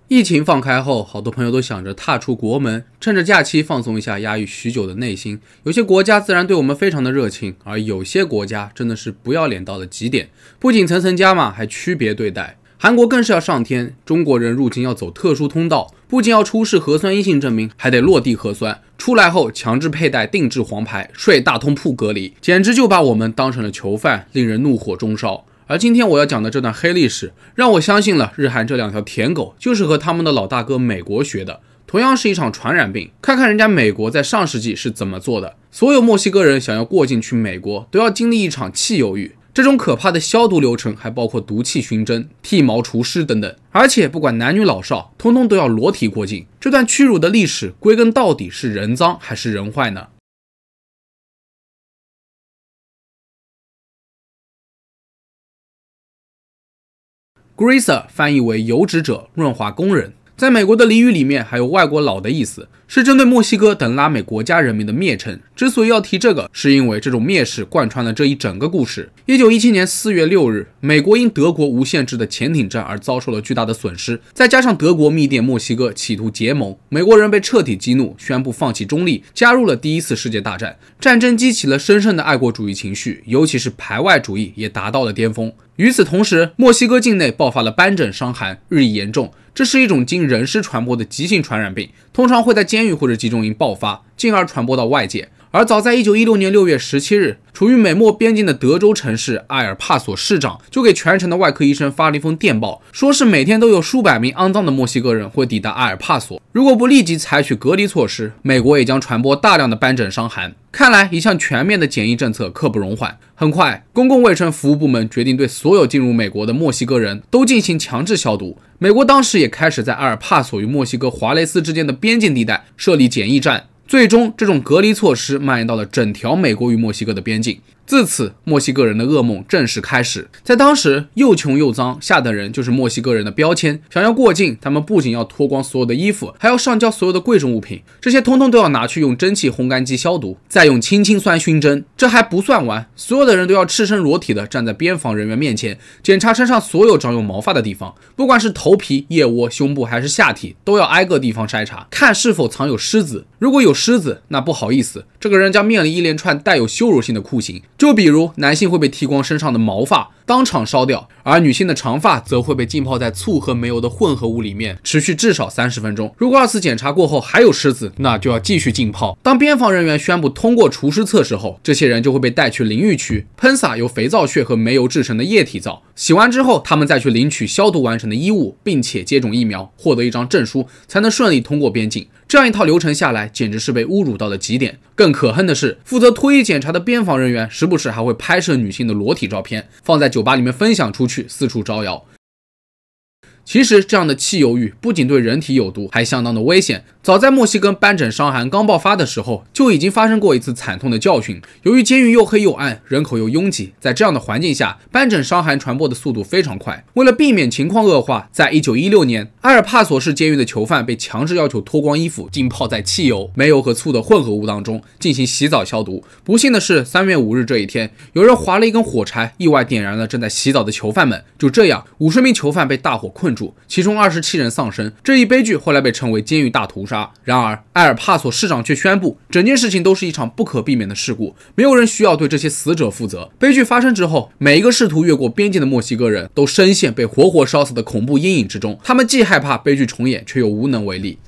疫情放开后，好多朋友都想着踏出国门，趁着假期放松一下压抑许久的内心。有些国家自然对我们非常的热情，而有些国家真的是不要脸到了极点，不仅层层加码，还区别对待。韩国更是要上天，中国人入境要走特殊通道，不仅要出示核酸阴性证明，还得落地核酸，出来后强制佩戴定制黄牌，睡大通铺隔离，简直就把我们当成了囚犯，令人怒火中烧。而今天我要讲的这段黑历史，让我相信了日韩这两条舔狗就是和他们的老大哥美国学的，同样是一场传染病。看看人家美国在上世纪是怎么做的，所有墨西哥人想要过境去美国，都要经历一场汽油浴。这种可怕的消毒流程还包括毒气熏蒸、剃毛除湿等等，而且不管男女老少，通通都要裸体过境。这段屈辱的历史，归根到底是人脏还是人坏呢？Greaser 翻译为油脂者、润滑工人，在美国的俚语里面还有外国佬的意思，是针对墨西哥等拉美国家人民的蔑称。之所以要提这个，是因为这种蔑视贯穿了这一整个故事。1917年4月6日，美国因德国无限制的潜艇战而遭受了巨大的损失，再加上德国密电墨西哥企图结盟，美国人被彻底激怒，宣布放弃中立，加入了第一次世界大战。战争激起了深深的爱国主义情绪，尤其是排外主义也达到了巅峰。与此同时，墨西哥境内爆发了斑疹伤寒，日益严重。这是一种经人尸传播的急性传染病，通常会在监狱或者集中营爆发，进而传播到外界。而早在1916年6月17日，处于美墨边境的德州城市埃尔帕索市长就给全城的外科医生发了一封电报，说是每天都有数百名肮脏的墨西哥人会抵达埃尔帕索，如果不立即采取隔离措施，美国也将传播大量的斑疹伤寒。看来一项全面的检疫政策刻不容缓。很快，公共卫生服务部门决定对所有进入美国的墨西哥人都进行强制消毒。美国当时也开始在埃尔帕索与墨西哥华雷斯之间的边境地带设立检疫站。最终，这种隔离措施蔓延到了整条美国与墨西哥的边境。自此，墨西哥人的噩梦正式开始。在当时，又穷又脏，下等人就是墨西哥人的标签。想要过境，他们不仅要脱光所有的衣服，还要上交所有的贵重物品，这些通通都要拿去用蒸汽烘干机消毒，再用氢氰酸熏蒸。这还不算完，所有的人都要赤身裸体的站在边防人员面前，检查身上所有长有毛发的地方，不管是头皮、腋窝、胸部还是下体，都要挨个地方筛查，看是否藏有虱子。如果有虱子，那不好意思，这个人将面临一连串带有羞辱性的酷刑。就比如男性会被剃光身上的毛发，当场烧掉，而女性的长发则会被浸泡在醋和煤油的混合物里面，持续至少30分钟。如果2次检查过后还有虱子，那就要继续浸泡。当边防人员宣布通过除湿测试后，这些人就会被带去淋浴区，喷洒由肥皂屑和煤油制成的液体皂，洗完之后他们再去领取消毒完成的衣物，并且接种疫苗，获得一张证书，才能顺利通过边境。这样一套流程下来，简直是被侮辱到了极点。更可恨的是，负责脱衣检查的边防人员时不时还会拍摄女性的裸体照片，放在酒吧里面分享出去，四处招摇。其实这样的汽油浴不仅对人体有毒，还相当的危险。早在墨西哥斑疹伤寒刚爆发的时候，就已经发生过一次惨痛的教训。由于监狱又黑又暗，人口又拥挤，在这样的环境下，斑疹伤寒传播的速度非常快。为了避免情况恶化，在1916年，埃尔帕索市监狱的囚犯被强制要求脱光衣服，浸泡在汽油、煤油和醋的混合物当中进行洗澡消毒。不幸的是，3月5日这一天，有人划了一根火柴，意外点燃了正在洗澡的囚犯们。就这样，50名囚犯被大火困住，其中27人丧生。这一悲剧后来被称为监狱大屠杀。然而，埃尔帕索市长却宣布，整件事情都是一场不可避免的事故，没有人需要对这些死者负责。悲剧发生之后，每一个试图越过边境的墨西哥人都深陷被活活烧死的恐怖阴影之中，他们既害怕悲剧重演，却又无能为力。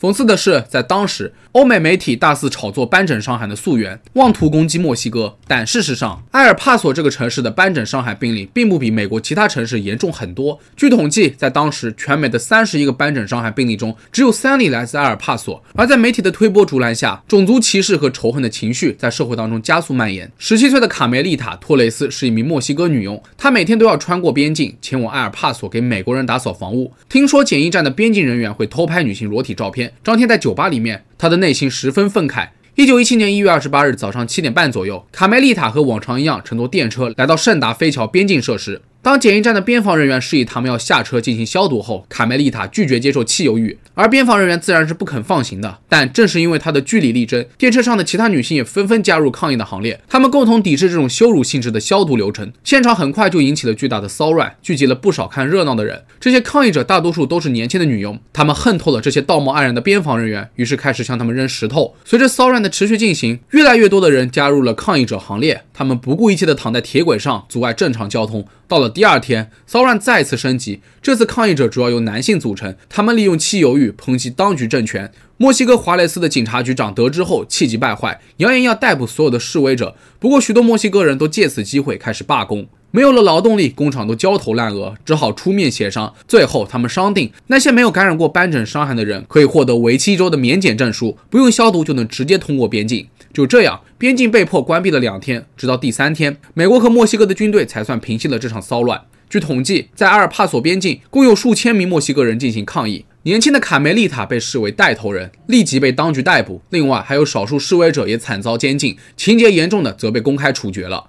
讽刺的是，在当时，欧美媒体大肆炒作斑疹伤寒的溯源，妄图攻击墨西哥。但事实上，埃尔帕索这个城市的斑疹伤寒病例并不比美国其他城市严重很多。据统计，在当时全美的31个斑疹伤寒病例中，只有3例来自埃尔帕索。而在媒体的推波助澜下，种族歧视和仇恨的情绪在社会当中加速蔓延。17岁的卡梅丽塔·托雷斯是一名墨西哥女佣，她每天都要穿过边境，前往埃尔帕索给美国人打扫房屋。听说检疫站的边境人员会偷拍女性裸体照片，张贴在酒吧里面，他的内心十分愤慨。1917年1月28日早上7点半左右，卡梅丽塔和往常一样乘坐电车来到圣达菲桥边境设施。当检疫站的边防人员示意他们要下车进行消毒后，卡梅丽塔拒绝接受汽油浴，而边防人员自然是不肯放行的。但正是因为他的据理力争，电车上的其他女性也纷纷加入抗议的行列，他们共同抵制这种羞辱性质的消毒流程。现场很快就引起了巨大的骚乱，聚集了不少看热闹的人。这些抗议者大多数都是年轻的女佣，他们恨透了这些道貌岸然的边防人员，于是开始向他们扔石头。随着骚乱的持续进行，越来越多的人加入了抗议者行列，他们不顾一切地躺在铁轨上，阻碍正常交通。到了第二天，骚乱再次升级，这次抗议者主要由男性组成，他们利用汽油雨抨击当局政权。墨西哥华雷斯的警察局长得知后气急败坏，扬言要逮捕所有的示威者。不过许多墨西哥人都借此机会开始罢工，没有了劳动力，工厂都焦头烂额，只好出面协商。最后他们商定，那些没有感染过斑疹伤寒的人可以获得为期1周的免检证书，不用消毒就能直接通过边境。就这样，边境被迫关闭了2天，直到第3天，美国和墨西哥的军队才算平息了这场骚乱。据统计，在阿尔帕索边境，共有数千名墨西哥人进行抗议。年轻的卡梅利塔被视为带头人，立即被当局逮捕。另外，还有少数示威者也惨遭监禁，情节严重的则被公开处决了。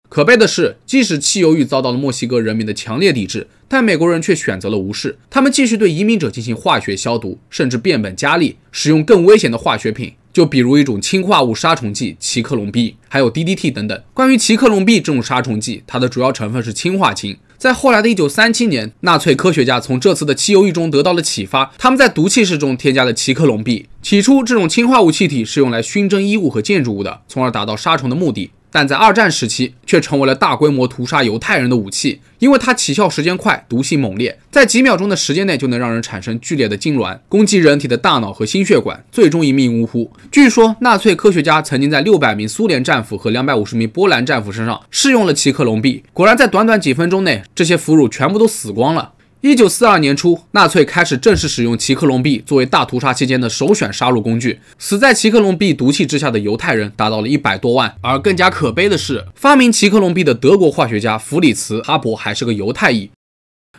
可悲的是，即使汽油雨遭到了墨西哥人民的强烈抵制，但美国人却选择了无视。他们继续对移民者进行化学消毒，甚至变本加厉，使用更危险的化学品，就比如一种氢化物杀虫剂奇克隆 B， 还有 DDT 等等。关于奇克隆 B 这种杀虫剂，它的主要成分是氢化氢。在后来的1937年，纳粹科学家从这次的汽油雨中得到了启发，他们在毒气室中添加了奇克隆 B。起初，这种氢化物气体是用来熏蒸衣物和建筑物的，从而达到杀虫的目的。但在2战时期却成为了大规模屠杀犹太人的武器，因为它起效时间快，毒性猛烈，在几秒钟的时间内就能让人产生剧烈的痉挛，攻击人体的大脑和心血管，最终一命呜呼。据说纳粹科学家曾经在600名苏联战俘和250名波兰战俘身上试用了奇克隆 B， 果然在短短几分钟内，这些俘虏全部都死光了。1942年初，纳粹开始正式使用奇克隆 B 作为大屠杀期间的首选杀戮工具，死在奇克隆 B 毒气之下的犹太人达到了100多万。而更加可悲的是，发明奇克隆 B 的德国化学家弗里茨·哈伯还是个犹太裔。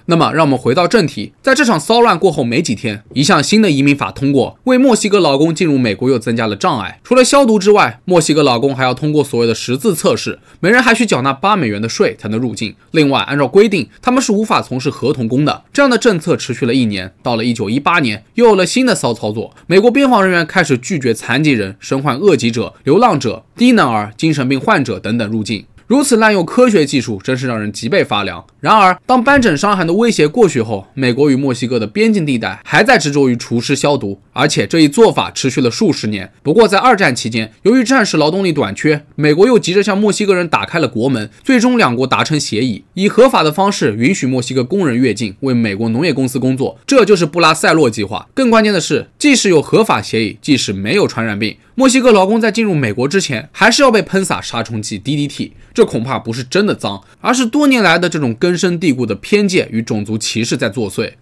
那么让我们回到正题，在这场骚乱过后没几天，一项新的移民法通过，为墨西哥劳工进入美国又增加了障碍。除了消毒之外，墨西哥劳工还要通过所谓的识字测试，每人还需缴纳8美元的税才能入境。另外，按照规定，他们是无法从事合同工的。这样的政策持续了1年，到了1918年，又有了新的骚操作，美国边防人员开始拒绝残疾人、身患恶疾者、流浪者、低能儿、精神病患者等等入境。如此滥用科学技术，真是让人脊背发凉。然而，当斑疹伤寒的威胁过去后，美国与墨西哥的边境地带还在执着于除湿消毒，而且这一做法持续了数十年。不过，在2战期间，由于战时劳动力短缺，美国又急着向墨西哥人打开了国门，最终2国达成协议，以合法的方式允许墨西哥工人越境，为美国农业公司工作，这就是布拉塞洛计划。更关键的是，即使有合法协议，即使没有传染病，墨西哥劳工在进入美国之前，还是要被喷洒杀虫剂 DDT。这恐怕不是真的脏，而是多年来的这种根深蒂固的偏见与种族歧视在作祟。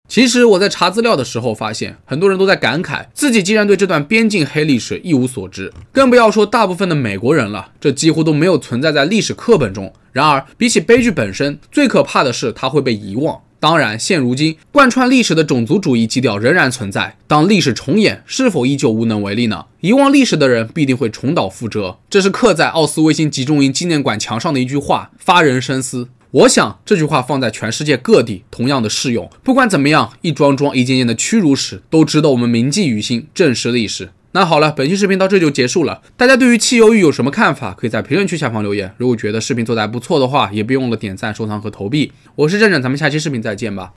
其实我在查资料的时候发现，很多人都在感慨自己竟然对这段边境黑历史一无所知，更不要说大部分的美国人了，这几乎都没有存在在历史课本中。然而，比起悲剧本身，最可怕的是它会被遗忘。当然，现如今贯穿历史的种族主义基调仍然存在。当历史重演，是否依旧无能为力呢？遗忘历史的人必定会重蹈覆辙。这是刻在奥斯维辛集中营纪念馆墙上的一句话，发人深思。我想这句话放在全世界各地同样的适用。不管怎么样，一桩桩一件件的屈辱史都值得我们铭记于心，正视历史。那好了，本期视频到这就结束了。大家对于汽油雨有什么看法？可以在评论区下方留言。如果觉得视频做得还不错的话，也别忘了点赞、收藏和投币。我是正正，咱们下期视频再见吧。